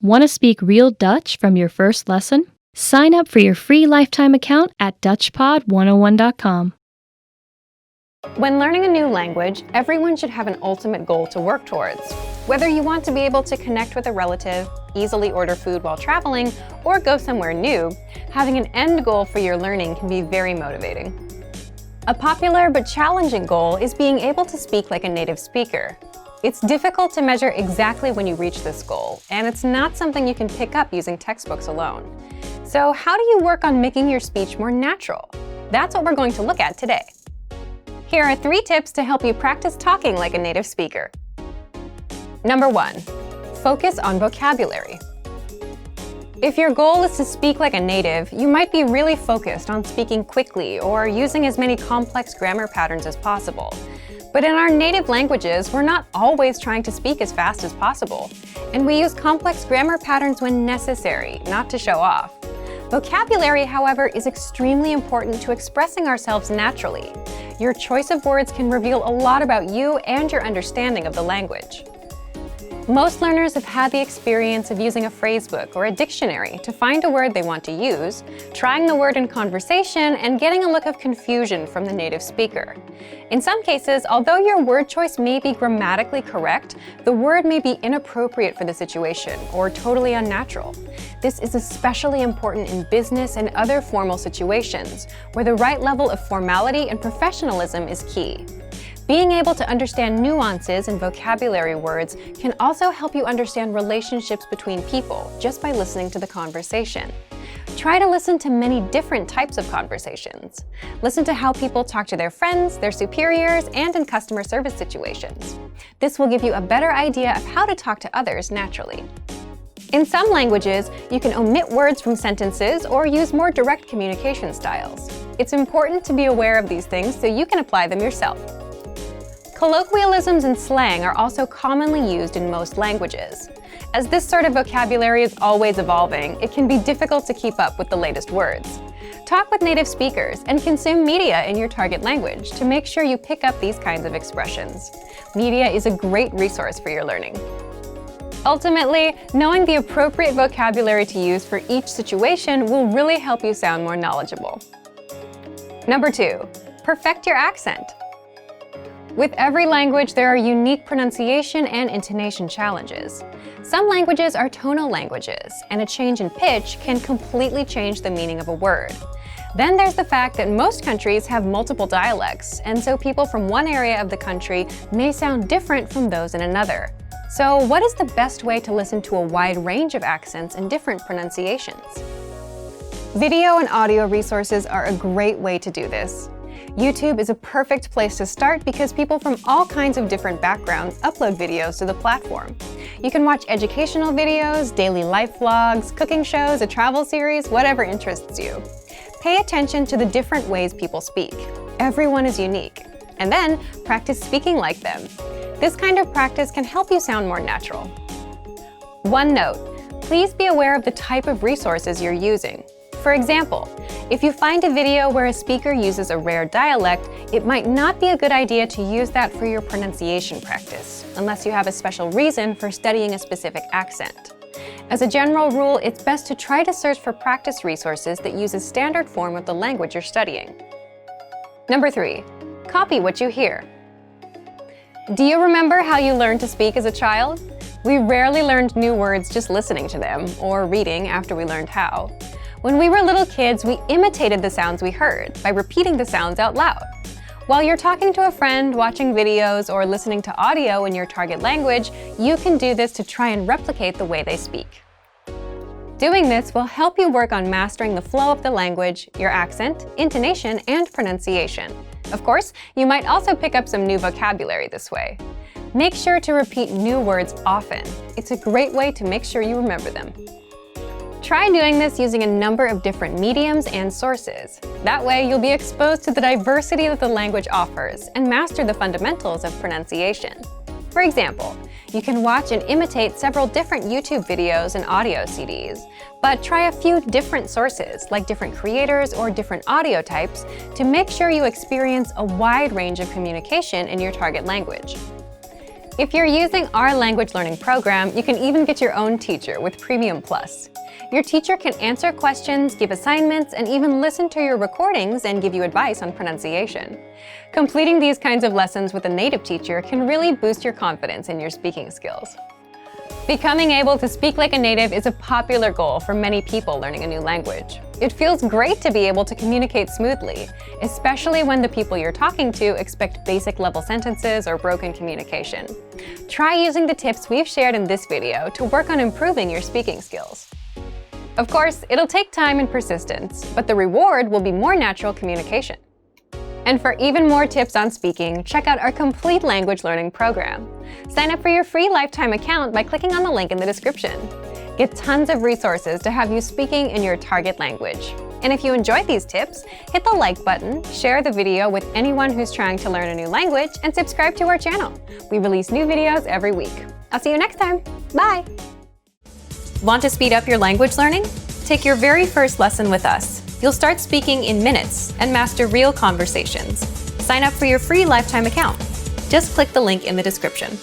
Want to speak real Dutch from your first lesson? Sign up for your free lifetime account at DutchPod101.com. When learning a new language, everyone should have an ultimate goal to work towards. Whether you want to be able to connect with a relative, easily order food while traveling, or go somewhere new, having an end goal for your learning can be very motivating. A popular but challenging goal is being able to speak like a native speaker. It's difficult to measure exactly when you reach this goal, and it's not something you can pick up using textbooks alone. So how do you work on making your speech more natural? That's what we're going to look at today. Here are 3 tips to help you practice talking like a native speaker. Number 1, focus on vocabulary. If your goal is to speak like a native, you might be really focused on speaking quickly or using as many complex grammar patterns as possible. But in our native languages, we're not always trying to speak as fast as possible, and we use complex grammar patterns when necessary, not to show off. Vocabulary, however, is extremely important to expressing ourselves naturally. Your choice of words can reveal a lot about you and your understanding of the language. Most learners have had the experience of using a phrasebook or a dictionary to find a word they want to use, trying the word in conversation, and getting a look of confusion from the native speaker. In some cases, although your word choice may be grammatically correct, the word may be inappropriate for the situation or totally unnatural. This is especially important in business and other formal situations, where the right level of formality and professionalism is key. Being able to understand nuances in vocabulary words can also help you understand relationships between people just by listening to the conversation. Try to listen to many different types of conversations. Listen to how people talk to their friends, their superiors, and in customer service situations. This will give you a better idea of how to talk to others naturally. In some languages, you can omit words from sentences or use more direct communication styles. It's important to be aware of these things so you can apply them yourself. Colloquialisms and slang are also commonly used in most languages. As this sort of vocabulary is always evolving, it can be difficult to keep up with the latest words. Talk with native speakers and consume media in your target language to make sure you pick up these kinds of expressions. Media is a great resource for your learning. Ultimately, knowing the appropriate vocabulary to use for each situation will really help you sound more knowledgeable. Number 2, perfect your accent. With every language, there are unique pronunciation and intonation challenges. Some languages are tonal languages, and a change in pitch can completely change the meaning of a word. Then there's the fact that most countries have multiple dialects, and so people from one area of the country may sound different from those in another. So what is the best way to listen to a wide range of accents and different pronunciations? Video and audio resources are a great way to do this. YouTube is a perfect place to start because people from all kinds of different backgrounds upload videos to the platform. You can watch educational videos, daily life vlogs, cooking shows, a travel series, whatever interests you. Pay attention to the different ways people speak. Everyone is unique. And then practice speaking like them. This kind of practice can help you sound more natural. One note, please be aware of the type of resources you're using. For example, if you find a video where a speaker uses a rare dialect, it might not be a good idea to use that for your pronunciation practice, unless you have a special reason for studying a specific accent. As a general rule, it's best to try to search for practice resources that use a standard form of the language you're studying. Number 3, copy what you hear. Do you remember how you learned to speak as a child? We rarely learned new words just listening to them, or reading after we learned how. When we were little kids, we imitated the sounds we heard by repeating the sounds out loud. While you're talking to a friend, watching videos, or listening to audio in your target language, you can do this to try and replicate the way they speak. Doing this will help you work on mastering the flow of the language, your accent, intonation, and pronunciation. Of course, you might also pick up some new vocabulary this way. Make sure to repeat new words often. It's a great way to make sure you remember them. Try doing this using a number of different mediums and sources. That way, you'll be exposed to the diversity that the language offers and master the fundamentals of pronunciation. For example, you can watch and imitate several different YouTube videos and audio CDs, but try a few different sources, like different creators or different audio types, to make sure you experience a wide range of communication in your target language. If you're using our language learning program, you can even get your own teacher with Premium Plus. Your teacher can answer questions, give assignments, and even listen to your recordings and give you advice on pronunciation. Completing these kinds of lessons with a native teacher can really boost your confidence in your speaking skills. Becoming able to speak like a native is a popular goal for many people learning a new language. It feels great to be able to communicate smoothly, especially when the people you're talking to expect basic level sentences or broken communication. Try using the tips we've shared in this video to work on improving your speaking skills. Of course, it'll take time and persistence, but the reward will be more natural communication. And for even more tips on speaking, check out our complete language learning program. Sign up for your free lifetime account by clicking on the link in the description. Get tons of resources to have you speaking in your target language. And if you enjoyed these tips, hit the like button, share the video with anyone who's trying to learn a new language, and subscribe to our channel. We release new videos every week. I'll see you next time. Bye! Want to speed up your language learning? Take your very first lesson with us. You'll start speaking in minutes and master real conversations. Sign up for your free lifetime account. Just click the link in the description.